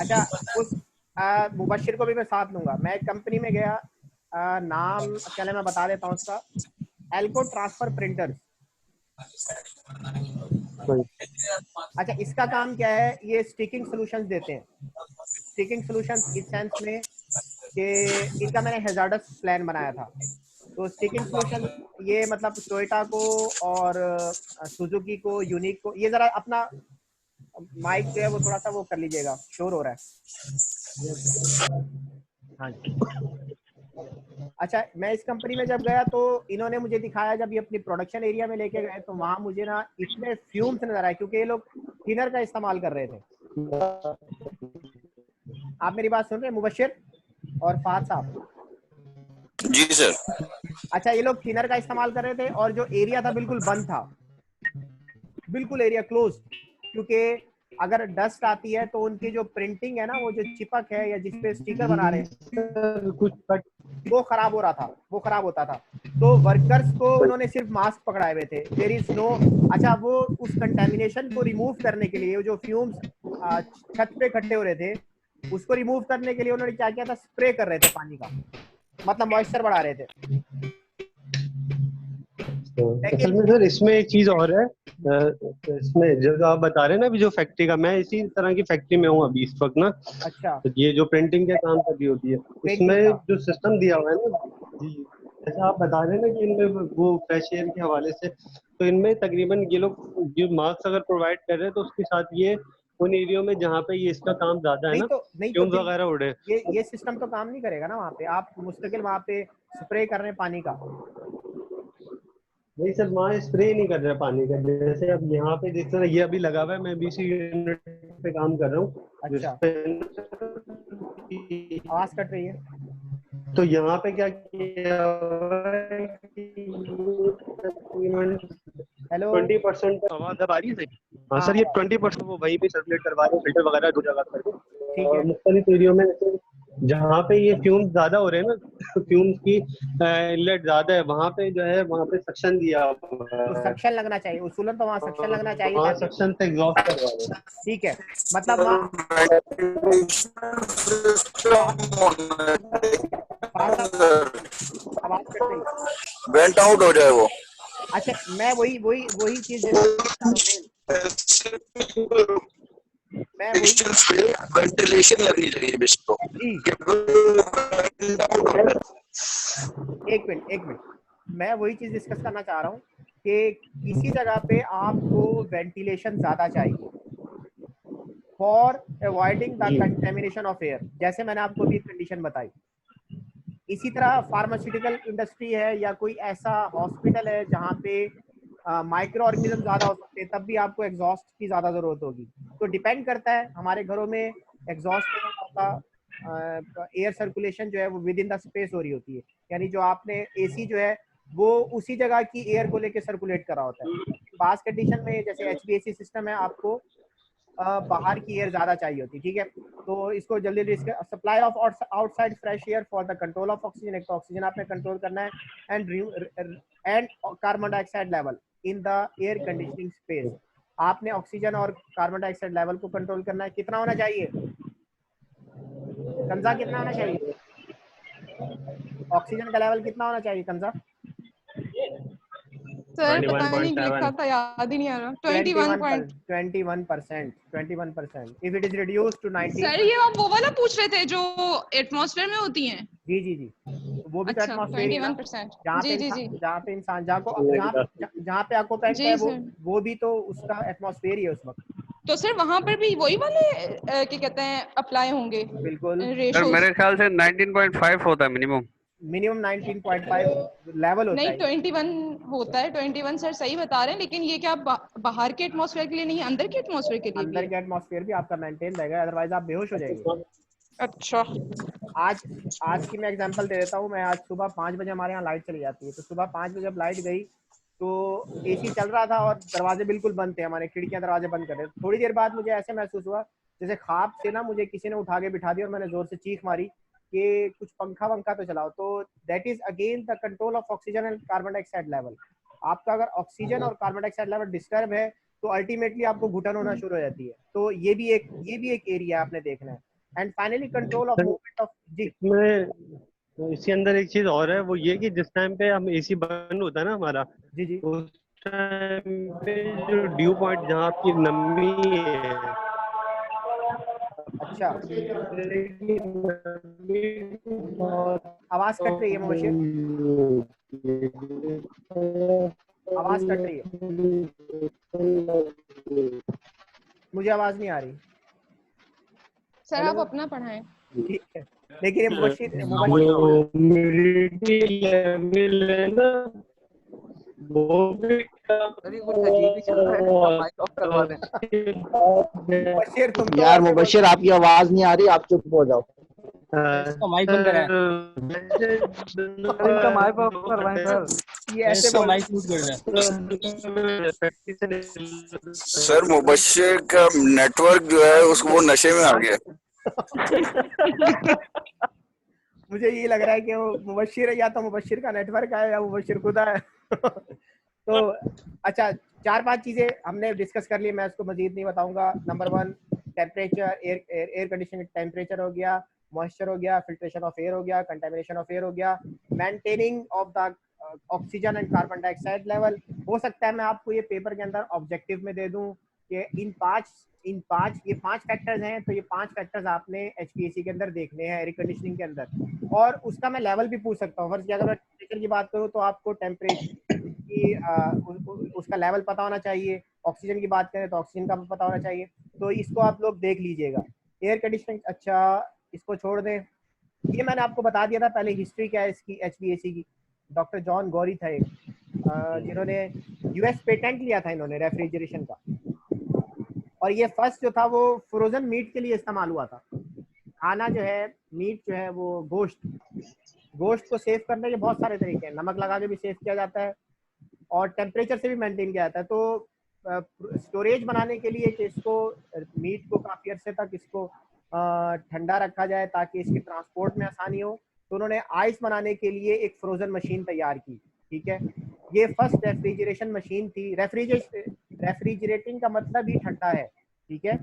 अच्छा, उस मुबशिर को भी मैं साथ लूंगा। मैं एक कंपनी में गया, नाम चले मैं बता देता हूँ उसका, एल्को ट्रांसफर प्रिंटर्स। अच्छा, इसका काम क्या है, ये स्टिकिंग सॉल्यूशंस देते हैं। स्टिकिंग सॉल्यूशंस इस सेंस में कि इनका मैंने हैजार्डस प्लान बनाया था। तो स्टिकिंग सॉल्यूशन ये मतलब टोयोटा को और सुजुकी को, यूनिक को, ये जरा अपना माइक जो है वो थोड़ा सा वो कर लीजिएगा, शोर हो रहा है। हाँ जी। अच्छा, मैं इस कंपनी में जब गया तो इन्होंने मुझे दिखाया, जब ये अपनी प्रोडक्शन एरिया में लेके गए तो वहां मुझे ना इतने फ्यूम्स नजर आए, क्योंकि ये लोग थिनर का इस्तेमाल कर रहे थे। आप मेरी बात सुन रहे हैं मुबशिर और फात साहब? जी सर। अच्छा, ये लोग थिनर का इस्तेमाल कर रहे थे और जो एरिया था बिल्कुल बंद था, बिल्कुल एरिया क्लोज, क्योंकि अगर डस्ट आती है तो उनकी जो प्रिंटिंग है ना, वो जो चिपक है या जिसपे स्टिकर बना रहे हैं कुछ वो खराब हो रहा था, वो खराब होता था। तो वर्कर्स को उन्होंने सिर्फ मास्क पकड़ाए हुए थे, देयर इज नो। अच्छा, वो उस कंटेमिनेशन को रिमूव करने के लिए, जो फ्यूम्स छत पे इकट्ठे हो रहे थे उसको रिमूव करने के लिए उन्होंने क्या किया था, स्प्रे कर रहे थे पानी का, मतलब मॉइस्चर बढ़ा रहे थे। असल में सर इसमें एक चीज और है, इसमें जो आप बता रहे हैं ना अभी जो फैक्ट्री का, मैं इसी तरह की फैक्ट्री में हूँ अभी इस वक्त ना। अच्छा। तो ये जो प्रिंटिंग के काम कर रही होती है, इसमें जो सिस्टम दिया हुआ है ना जी, जैसा आप बता रहे हैं ना कि इनमें वो फ्रेश एयर के हवाले से, तो इनमें तकरीबन ये लोग जो मास्क अगर प्रोवाइड कर रहे हैं तो उसके साथ ये उन एरियो में जहाँ पे ये इसका काम ज्यादा है ना, फ्यूम्स वगैरह उड़े, ये सिस्टम तो काम नहीं करेगा ना वहाँ पे। आप मुस्तकिल वहाँ पे स्प्रे कर रहे हैं पानी का। नहीं सर, वहाँ स्प्रे नहीं कर रहे पानी का, जैसे अब यहाँ पे जिस तरह ये अभी लगा हुआ है, मैं भी इसी यूनिट पे काम कर रहा हूँ। अच्छा, आवाज कट रही है। तो यहाँ पे क्या किया, हेलो, 20% आवाज अब आ रही है सही? हाँ सर, ये 20% वो वहीं पे सर्कुलेट करवा रहे हैं, फिल्टर वगैरह दो जगह करके, और मुख्तलिफ एरियो में जहाँ पे ये फ्यूम्स ज्यादा हो रहे हैं ना, फ्यूम्स की इनलेट ज्यादा है, वहाँ पे जो है वहाँ पे सक्शन दिया, तो सक्शन लगना चाहिए, उसूलन तो वहाँ सक्शन लगना चाहिए। वहाँ सक्शन से एग्जॉस्ट करवा रहे हैं। ठीक है, मतलब वहाँ वेंट आउट हो जाए वो। अच्छा, मैं वही चीज मैं वेंटिलेशन लगनी चाहिए इसको। एक मिनट, मैं वही चीज डिस्कस करना चाह रहा हूँ कि किसी जगह पे आपको वेंटिलेशन ज्यादा चाहिए for avoiding the contamination of air, जैसे मैंने आपको भी कंडीशन बताई। इसी तरह फार्मास्यूटिकल इंडस्ट्री है या कोई ऐसा हॉस्पिटल है जहाँ पे माइक्रो ऑर्गेनिज्म ज्यादा हो सकते हैं, तब भी आपको एग्जॉस्ट की ज्यादा जरूरत होगी। तो डिपेंड करता है, हमारे घरों में एग्जॉस्ट का एयर सर्कुलेशन जो है वो विद इन द स्पेस हो रही होती है, यानी जो आपने एसी जो है वो उसी जगह की एयर को लेके सर्कुलेट करा होता है। पास कंडीशन में जैसे HVAC सिस्टम है, आपको बाहर की एयर ज्यादा चाहिए होती है। ठीक है, तो इसको जल्दी supply of outside fresh air for the control of oxygen. एक तो ऑक्सीजन आपने कंट्रोल करना है and carbon dioxide level. In the air conditioning space. आपने ऑक्सीजन और कार्बन डाइऑक्साइड लेवल को कंट्रोल करना है। कितना होना चाहिए कंजा, कितना होना चाहिए? ऑक्सीजन का लेवल कितना होना चाहिए कंजा? सर पता नहीं लिखा था, याद ही नहीं आ रहा। 21%। 21%। If it is reduced to 90। Sir ये आप वो वाला पूछ रहे थे जो एटमॉस्फेयर में होती हैं? जी जी जी, वो भी तो अच्छा, एटमॉस्फेयर 21%। जी जी जी। जहाँ पे इंसान जहाँ पे ऑक्यूपेंट है वो भी तो उसका एटमॉस्फेयर ही है उस वक्त। तो सर वहाँ पर भी वही वाले क्या कहते हैं अप्लाई होंगे? बिल्कुल सर मेरे ख्याल से 19.5 होता है मिनिमम 19.5 लेवल होता है। नहीं 21 होता है। 21 सर सही बता रहे हैं, लेकिन ये क्या बाहर के एटमॉस्फेयर के लिए नहीं, अंदर के एटमॉस्फेयर के लिए? अंदर के एटमॉस्फेयर भी आपका मेंटेन रहेगा, अदरवाइज आप बेहोश हो जाएंगे। अच्छा, आज की मैं एग्जांपल दे देता हूँ। मैं आज सुबह 5 बजे हमारे यहाँ लाइट चली जाती है, तो सुबह 5 बजे जब लाइट गई तो एसी चल रहा था और दरवाजे बिल्कुल बंद थे, हमारे खिड़कियां दरवाजे बंद कर रहे थे। थोड़ी देर बाद मुझे ऐसे महसूस हुआ जैसे ख्वाब से ना मुझे किसी ने उठा के बिठा दिया और मैंने जोर से चीख मारी कि कुछ पंखा वंखा तो चलाओ। तो that is again the control of oxygen and carbon dioxide level. आपका अगर ऑक्सीजन और कार्बन डाइऑक्साइड लेवल डिस्टर्ब है तो अल्टीमेटली आपको घुटन होना शुरू हो जाती है। तो ये भी एक एरिया आपने देखना है। And finally control of movement of जी। इसके अंदर एक चीज और है, वो ये कि जिस टाइम पे हम एसी बंद होता है ना हमारा, जी जी, उस टाइम पे जो ड्यू पॉइंट जहाँ आपकी नमी है, अच्छा आवाज कट रही है मुबशिर, आवाज कट रही है, मुझे आवाज नहीं आ रही। सर आप अपना पढ़ाएं। ठीक है, लेकिन ये मुबशिर यार मुबशिर आपकी आवाज नहीं आ रही, आप चुप हो जाओ। माइक बंद करें, इनका माइक ऑफ करवाएं सर। ये ऐसे माइक म्यूट कर रहे हैं। सर मुबशिर का नेटवर्क जो है उसको वो नशे में आ गया। मुझे ये लग रहा है कि वो मुबशिर या तो मुबशिर का नेटवर्क है या मुबशिर खुदा है। तो अच्छा, 4-5 चीजें हमने डिस्कस कर ली, मैं उसको मजीद नहीं बताऊंगा। Number 1 temperature, air conditioning temperature हो गया, मॉइस्चर हो गया, फिल्ट्रेशन ऑफ एयर हो गया, कंटामिनेशन ऑफ एयर हो गया, maintaining of the oxygen and carbon dioxide level. हो सकता है मैं आपको ये पेपर के अंदर ऑब्जेक्टिव में दे दूं कि इन पांच फैक्टर्स हैं, तो ये 5 फैक्टर्स आपने HPAC के अंदर देखने हैं एयर कंडीशनिंग के अंदर, और उसका मैं लेवल भी पूछ सकता हूँ। फर्स्ट अगर मैं टेम्परेचर की बात करूँ तो आपको टेम्परेचर की उसका लेवल पता होना चाहिए, ऑक्सीजन की बात करें तो ऑक्सीजन का पता होना चाहिए। तो इसको आप लोग देख लीजिएगा। एयर कंडीशनिंग, अच्छा इसको छोड़ दें, ये मैंने आपको बता दिया था पहले। हिस्ट्री क्या है इसकी HPAC की, डॉक्टर जॉन गौरी था एक, जिन्होंने US पेटेंट लिया था इन्होंने रेफ्रिजरेशन का, और ये फर्स्ट जो था वो फ्रोजन मीट के लिए इस्तेमाल हुआ था। खाना जो है, मीट जो है, वो गोश्त को सेव करने के बहुत सारे तरीके हैं। नमक लगा के भी सेव किया जाता है और टेम्परेचर से भी मेंटेन किया जाता है। तो स्टोरेज बनाने के लिए कि इसको मीट को काफ़ी अर्से तक इसको ठंडा रखा जाए ताकि इसके ट्रांसपोर्ट में आसानी हो, तो उन्होंने आइस बनाने के लिए एक फ्रोजन मशीन तैयार की। ठीक है, ये फर्स्ट रेफ्रिजरेशन मशीन थी। रेफ्रिजरेटिंग का मतलब ही ठंडा है। ठीक है,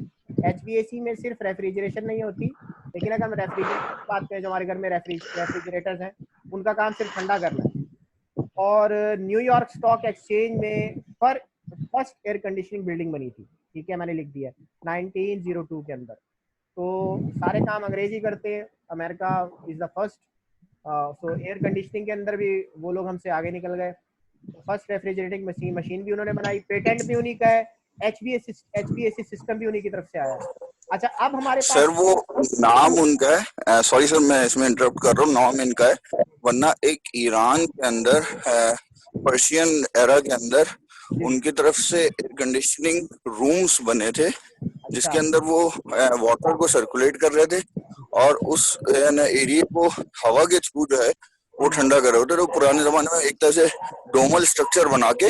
HVAC में सिर्फ रेफ्रिजरेशन नहीं होती, लेकिन अगर हम रेफ्रिजरेटर की बात करें, जो हमारे घर में रेफ्रिजरेटर्स हैं, उनका काम सिर्फ ठंडा करना है। और न्यूयॉर्क स्टॉक एक्सचेंज में फर्स्ट एयर कंडीशनिंग बिल्डिंग बनी थी। ठीक है, मैंने लिख दिया 1902 के अंदर। तो सारे काम अंग्रेजी करते हैं, America is the first. So air conditioning के अंदर भी वो लोग हमसे आगे निकल गए। फर्स्ट रेफ्रिजरेटिंग मशीन भी उन्होंने बनाई, पेटेंट भी उन्हीं का है, HVAC सिस्टम भी उन्हीं की तरफ से आया है। अच्छा, अब हमारे पास सर वो नाम उनका है, सॉरी सर मैं इसमें इंटरप्ट कर रहा हूँ, नाम इनका है, वरना एक ईरान के अंदर पर्शियन एरा के अंदर उनकी तरफ से एयर कंडीशनिंग रूम्स बने थे, जिसके अंदर वो वाटर को सर्कुलेट कर रहे थे और उस एरिया को हवा के थ्रू जो है वो ठंडा कर रहे होते। तो पुराने जमाने में एक तरह से डोमल स्ट्रक्चर बना के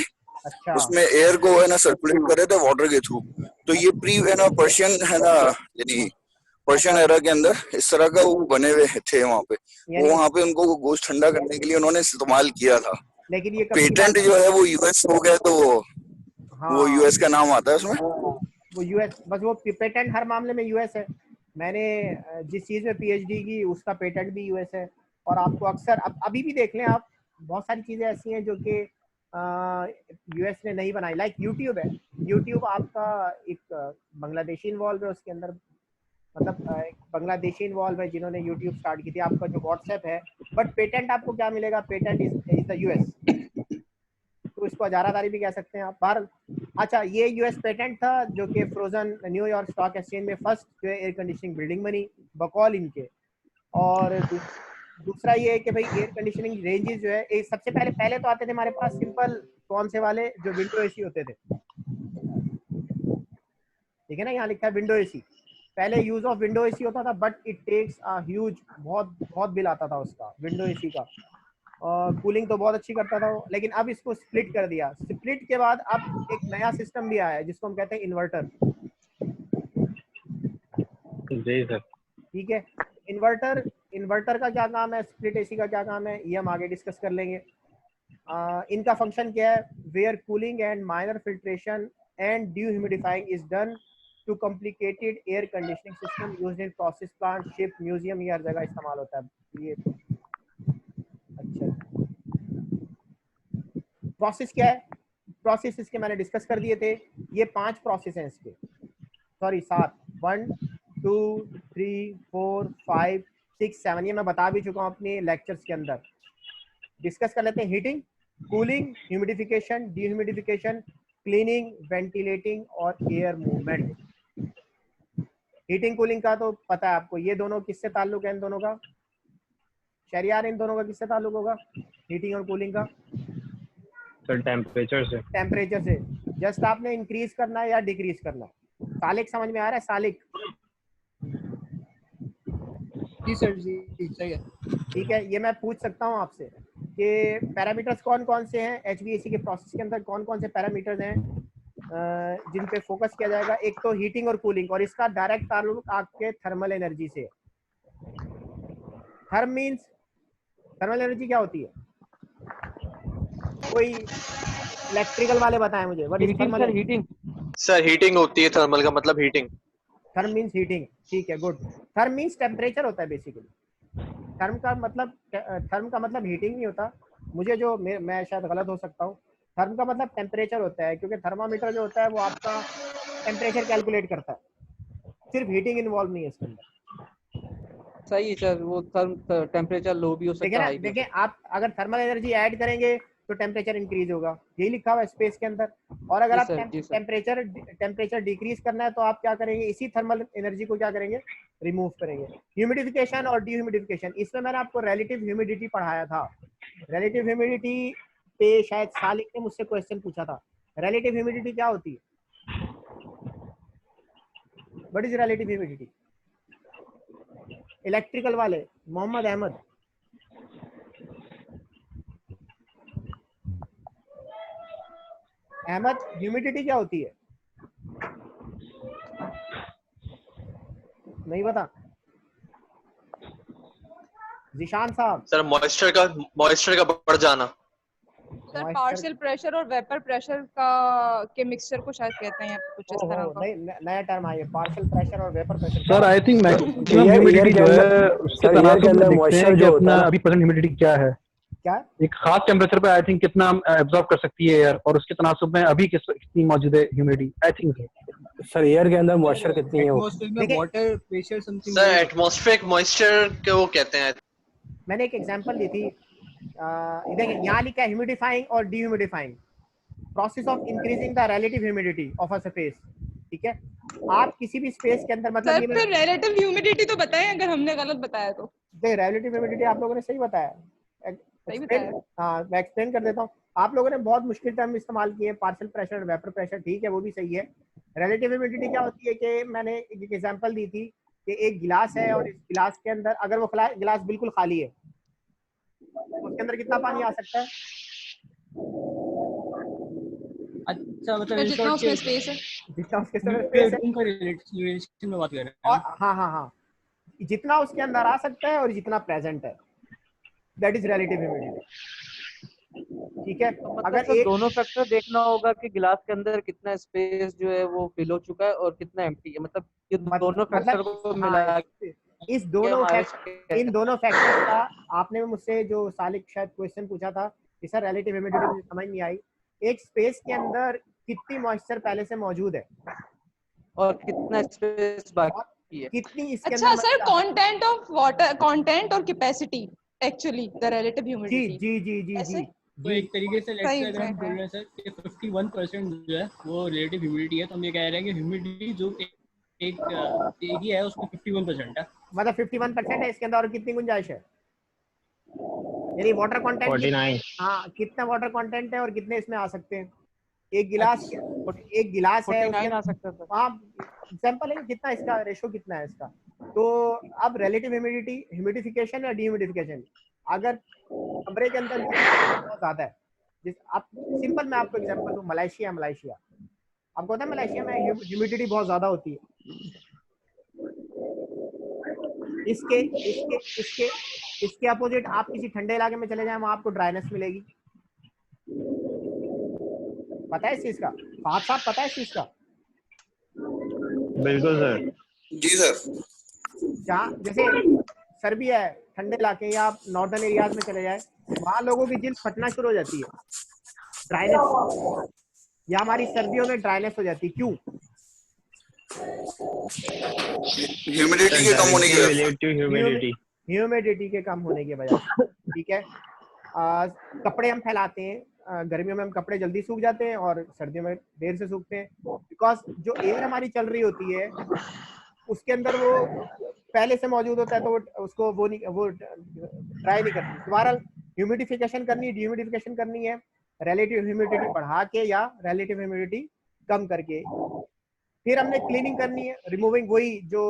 उसमें एयर को है ना सर्कुलेट कर रहे थे वाटर के थ्रू। तो ये प्री है ना पर्शियन है ना, यानी पर्शियन एरा के अंदर इस तरह का वो बने हुए थे वहाँ पे। वो वहाँ पे उनको गोश्त ठंडा करने के लिए उन्होंने इस्तेमाल किया था। लेकिन ये पेटेंट जो है वो यूएस हो गया तो वो यूएस का नाम आता है उसमें। वो यूएस, बस वो पेटेंट हर मामले में यूएस है। मैंने जिस चीज में पीएचडी की उसका पेटेंट भी यूएस है। और आपको अक्सर अभी भी देख लें आप, बहुत सारी चीजें ऐसी हैं जो कि यूएस ने नहीं बनाई। लाइक यूट्यूब है, यूट्यूब आपका एक बांग्लादेशी इन्वॉल्व है उसके अंदर, मतलब एक बांग्लादेशी इन्वॉल्व है जिन्होंने यूट्यूब स्टार्ट की थी। आपका जो व्हाट्सएप है, बट पेटेंट आपको क्या मिलेगा? पेटेंट इज द यूएस, तो इसको अजारादारी भी कह सकते हैं आप बाहर। अच्छा, ये यूएस पेटेंट था जो कि फ्रोजन न्यूयॉर्क स्टॉक एक्सचेंज में फर्स्ट जो है एयर कंडीशनिंग बिल्डिंग बनी बकौल इनके। और दूसरा ये है कि भाई एयर कंडीशनिंग रेंजेस जो है सबसे पहले तो आते थे हमारे पास सिंपल कौन से वाले, जो विंडो एसी होते थे, ठीक है ना, यहाँ लिखा है विंडो एसी। पहले यूज ऑफ विंडो एसी होता था, but it takes a huge, बहुत बिल आता था उसका विंडो एसी का। और कूलिंग तो बहुत अच्छी करता था वो, लेकिन अब इसको स्प्लिट कर दिया। स्प्लिट के बाद अब एक नया सिस्टम भी आया है जिसको हम कहते हैं इन्वर्टर। जी सर। ठीक है, इन्वर्टर का क्या काम है, स्प्लिट एसी का क्या काम है, ये हम आगे डिस्कस कर लेंगे। इनका फंक्शन क्या है? Where cooling and minor filtration and dehumidifying is done to complicated air conditioning system used in process plant, ship, museum, ये हर जगह इस्तेमाल होता है। ये अच्छा, प्रोसेस क्या है? प्रोसेस इसके मैंने डिस्कस कर दिए थे। ये 5 प्रोसेस हैं इसके, सॉरी 7, 1 2 3 4 5 6 7, ये मैं बता भी चुका हूँ अपने लेक्चर्स के अंदर। डिस्कस कर लेते हैं। Heating, cooling, humidification, dehumidification, cleaning, ventilating और एयर मूवमेंट। हीटिंग कूलिंग का तो पता है आपको, ये दोनों किससे ताल्लुक है? इन दोनों का शहरियार, इन दोनों का किससे ताल्लुक होगा, हीटिंग और कूलिंग का? सर टेम्परेचर से। टेम्परेचर से। जस्ट आपने इंक्रीज करना है या डिक्रीज करना है। सालिक समझ में आ रहा है? सालिक, जी सर, जी सही है। ठीक है, ये मैं पूछ सकता हूँ आपसे कि पैरामीटर्स कौन कौन से हैं एचवीएसी के प्रोसेस के अंदर, कौन कौन से पैरामीटर्स हैं जिन पे फोकस किया जाएगा? एक तो हीटिंग और कूलिंग, और इसका डायरेक्ट ताल्लुक आपके थर्मल एनर्जी से। थर्म मींस, थर्मल एनर्जी क्या होती है? कोई इलेक्ट्रिकल वाले बताएं मुझे। What is thermal? Heating sir, heating होती है थर्मल का मतलब हीटिंग। थर्म मींस हीटिंग, ठीक है, गुड। थर्म मींस टेम्परेचर होता है बेसिकली। थर्म का मतलब हीटिंग नहीं होता। मुझे जो मैं शायद गलत हो सकता हूँ। थर्म का मतलब टेम्परेचर होता है, क्योंकि थर्मामीटर जो होता है वो आपका टेम्परेचर कैलकुलेट करता है, सिर्फ हीटिंग इन्वॉल्व नहीं है इसके अंदर। सही है सर, वो थर्म टेम्परेचर लो भी हो सकता है। देखिए आप अगर थर्मल एनर्जी ऐड करेंगे तो टेम्परेचर इंक्रीज होगा, यही लिखा हुआ है स्पेस के अंदर। और अगर आप टेम्परेचर डिक्रीज करना है तो आप क्या करेंगे? इसी थर्मल एनर्जी को क्या करेंगे? रिमूव करेंगे। ह्यूमिडिफिकेशन और डिह्यूमिडिफिकेशन, इसमें मैंने आपको रिलेटिव ह्यूमिडिटी पढ़ाया था। रिलेटिव ह्यूमिडिटी पे शायद सालिक ने मुझसे क्वेश्चन पूछा था। रिलेटिव ह्यूमिडिटी क्या होती है? What is relative humidity? Electrical वाले मोहम्मद अहमद, ह्यूमिडिटी क्या होती है? नहीं पता? जिशान साहब। सर मॉइस्चर का बढ़ जाना। सर पार्शियल प्रेशर और वेपर प्रेशर के मिक्सचर को शायद कहते हैं कुछ इस तरह का। नया टर्म है ये, पार्शियल प्रेशर और vapour pressure. Sir I think maximum humidity जो है उसके तनासुब में देखते हैं कि अपना अभी प्रेजेंट ह्यूमिडिटी क्या है। क्या एक खास टेम्परेचर पे आई थिंक कितना एब्जॉर्ब कर सकती है एयर, और उसके तनासुब में अभी कितनी मौजूद है humidity. I think sir air के अंदर मॉइस्चर कितनी है? एटमॉस्फेयर में water pressure something. Sir atmospheric moisture को कहते हैं। मैंने एक एग्जांपल दी थी, देखिए यहाँ लिखा है ह्यूमिडिफाइंग और dehumidifying, process of increasing the relative humidity of a space. ठीक है, आप किसी भी स्पेस के अंदर मतलब सर फिर रिलेटिव ह्यूमिडिटी तो बताएं अगर हमने गलत बताया तो। देखिए रिलेटिव ह्यूमिडिटी आप लोगों ने सही बताया, हाँ मैं एक्सप्लेन कर देता हूँ। आप लोगों ने बहुत मुश्किल टर्म इस्तेमाल किए, पार्शियल प्रेशर और वेपर प्रेशर, ठीक है वो भी सही है। रिलेटिव ह्यूमिडिटी क्या होती है कि मैंने एक एग्जांपल दी थी कि एक गिलास है और इस गिलास के अंदर अगर वो गिलास बिल्कुल खाली है उसके अंदर कितना पानी आ सकता है? अच्छा मतलब जितना उसमें स्पेस है, जितना उसके स्पेस है का रिलेशन में बात कर रहे हैं। और हाँ जितना उसके अंदर आ सकता है और जितना प्रेजेंट है, दैट इज रिलेटिव ह्यूमिडिटी। ठीक है, तो मतलब अगर सर एक दोनों फैक्टर देखना होगा कि गिलास के अंदर कितना स्पेस जो है वो फिल हो चुका है और कितना एम्प्टी है, मतलब ये दोनों फैक्टर को मिला हाँ, इस दोनों इन दोनों फैक्टर का आपने मुझसे जो सालिक शायद क्वेश्चन पूछा था कि सर रिलेटिव ह्यूमिडिटी मुझे समझ नहीं आई। एक स्पेस के अंदर कितनी मॉइस्चर पहले से मौजूद है और कितना स्पेस बाकी है, कितनी इसके अच्छा अंदर sir, content of water, content और कैपेसिटी एक्चुअली द रिलेटिव जी ह्यूमिडिटी जी जी जी ऐसे? जी तो एक तरीके से लेट्स सही से अगर हम बोल रहे हैं सर कि 51% जो है वो रिलेटिव ह्यूमिडिटी है, तो हम ये कह रहे हैं कि ह्यूमिडिटी जो एक एरिया है उसमें 51% है, मतलब 51% है इसके अंदर, और कितनी गुंजाइश है यानी वाटर कंटेंट 49। हाँ, कितना वाटर कंटेंट है और कितने इसमें आ सकते हैं? एक गिलास है 49 आ सकता है। हाँ, एग्जांपल है, कितना इसका रेशो कितना है इसका। तो अब रिलेटिव ह्यूमिडिटी, ह्यूमिडिफिकेशन या डीह्यूमिडिफिकेशन, अगर कमरे के अंदर बहुत ज्यादा है, जिस आप सिंपल मैं आपको एग्जांपल दूं, मलेशिया आपको पता है मलेशिया में ह्यूमिडिटी बहुत ज्यादा होती है। इसके इसके इसके इसके अपोजिट आप किसी ठंडे इलाके में चले जाएं, वहां आपको ड्राइनेस मिलेगी। पता है इस चीज का? फहद साहब पता है इस चीज का? बिल्कुल सर। जी सर। जहाँ जैसे सर्बिया है, ठंडे इलाके, या आप नॉर्दर्न एरियाज में चले जाए, वहां लोगों की जिल्द फटना शुरू हो जाती है, ड्राइनेस, या हमारी सर्दियों में ड्राइनेस हो जाती है। क्यों? ह्यूमिडिटी के कम होने की वजह से। ह्यूमिडिटी के कम होने की वजह से, ठीक है। कपड़े हम फैलाते हैं, गर्मियों में हम कपड़े जल्दी सूख जाते हैं और सर्दियों में देर से सूखते हैं, बिकॉज जो एयर हमारी चल रही होती है उसके अंदर वो पहले से मौजूद होता है, तो वो उसको वो ड्राई नहीं करती। दोबारा ह्यूमिडिफिकेशन करनी, डिह्यूमिडिफिकेशन करनी है, रिलेटिव ह्यूमिडिटी बढ़ा के या रिलेटिव ह्यूमिडिटी कम करके। फिर हमने क्लीनिंग करनी है, रिमूविंग वही जो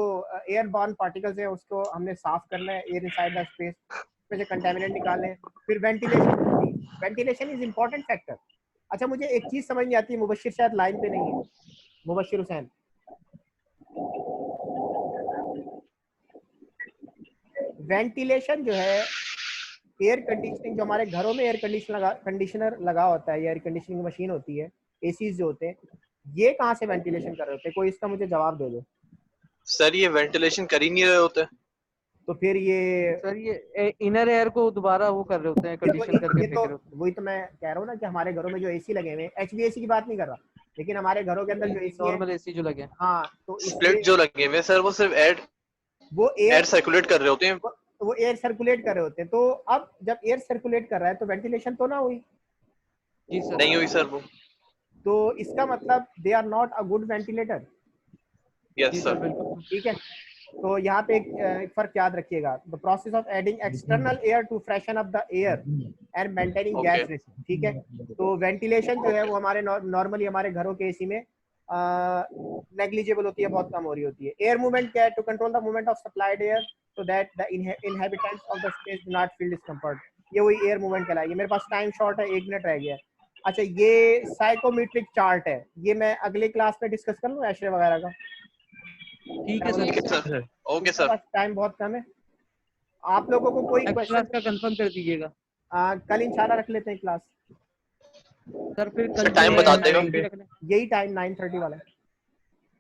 एयर बॉर्न पार्टिकल्स है उसको हमने साफ करना है, एयर इनसाइड द स्पेस में से कंटेमिनेंट निकालने हैं। फिर वेंटिलेशन इज इंपॉर्टेंट फैक्टर। अच्छा, मुझे एक चीज समझ नहीं आती, मुबशिर शायद लाइन पे नहीं है, मुबशिर हुसैन, वेंटिलेशन जो है, एयर कंडीशनिंग, जो हमारे घरों में एयर कंडीशनर लगा होता है या एयर कंडीशनिंग मशीन होती है, एसीज जो होते हैं, ये कहाँ से वेंटिलेशन कर रहे होते हैं? कोई इसका मुझे जवाब दे दो। सर ये वेंटिलेशन कर ही नहीं रहे होते। तो फिर ये सर ये इनर एयर को दोबारा वो कर रहे होते हैं, कंडीशन करके फेंक रहे होते हैं। वही तो मैं कह रहा हूँ ना कि हमारे घरों में जो एसी लगे हुए हैं, एचवीएसी की बात नहीं कर रहा, लेकिन हमारे घरों के अंदर जो एसी नॉर्मल एसी जो लगे, हाँ, तो स्प्लिट जो लगे हुए सर वो सिर्फ एयर सर्कुलेट कर रहे होते हैं, वो एयर सर्कुलेट कर रहे होते हैं। तो अब जब एयर सर्कुलेट कर रहा है तो वेंटिलेशन तो ना हुई? जी सर। नहीं हुई सर वो। तो इसका मतलब they are not a good ventilator. Yes sir. ठीक है, तो यहाँ पे एक फर्क याद रखिएगा, the process of adding external air to freshen up the air and maintaining gas ratio. ठीक है, तो वेंटिलेशन जो है वो हमारे नॉर्मली हमारे घरों के एसी में नेग्लिजिबल होती है, बहुत कम हो रही होती है। एयर मूवमेंट क्या है? To control the movement of supplied air so that the inhabitants of the space do not feel discomfort. ये वही एयर मूवमेंट कहलाएगी। मेरे पास टाइम शॉर्ट है, 1 मिनट रह गया। अच्छा, ये साइकोमेट्रिक चार्ट है, ये मैं अगले क्लास में डिस्कस कर लूँ एशरे वगैरह का? ठीक है सर। Okay sir. टाइम बहुत कम है। आप लोगों को कोई क्लास का कंफर्म कर दीजिएगा। कल इंशाल्लाह रख लेते हैं क्लास। सर फिर कल टाइम बता देगा, यही टाइम 9:30 वाला।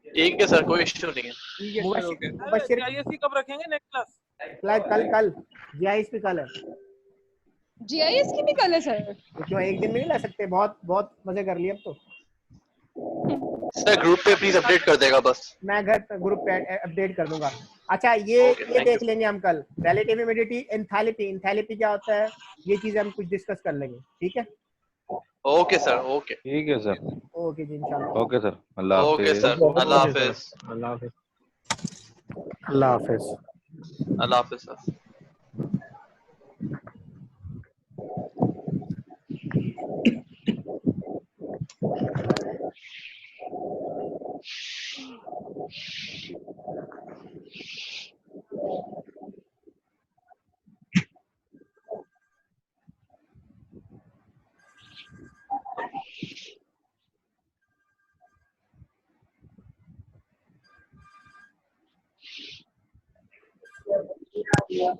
ठीक है सर, कोई इश्यू नहीं है। ठीक है सर। जीआईएससी कब रखेंगे नेक्स्ट क्लास? कल जीआईएस भी कल है। जीआईएस की भी कल है सर? क्यों एक दिन में नहीं ला सकते? बहुत मजे कर लिए अब तो। सर ग्रुप पे प्लीज अपडेट कर देगा बस। मैं घर ग्रुप पे अपडेट कर दूंगा। अच्छा, ये देख लेंगे हम कल, रिलेटिव ह्यूमिडिटी, एंथैल्पी क्या होता है, ये चीजें हम कुछ डिस्कस कर लेंगे। ठीक है, ओके सर। ओके ठीक है सर। ओके जी, इंशाल्लाह। ओके सर, अल्लाह हाफिज। ओके सर, अल्लाह हाफिज। अल्लाह हाफिज। अल्लाह हाफिज। अल्लाह हाफिज सर। Yeah.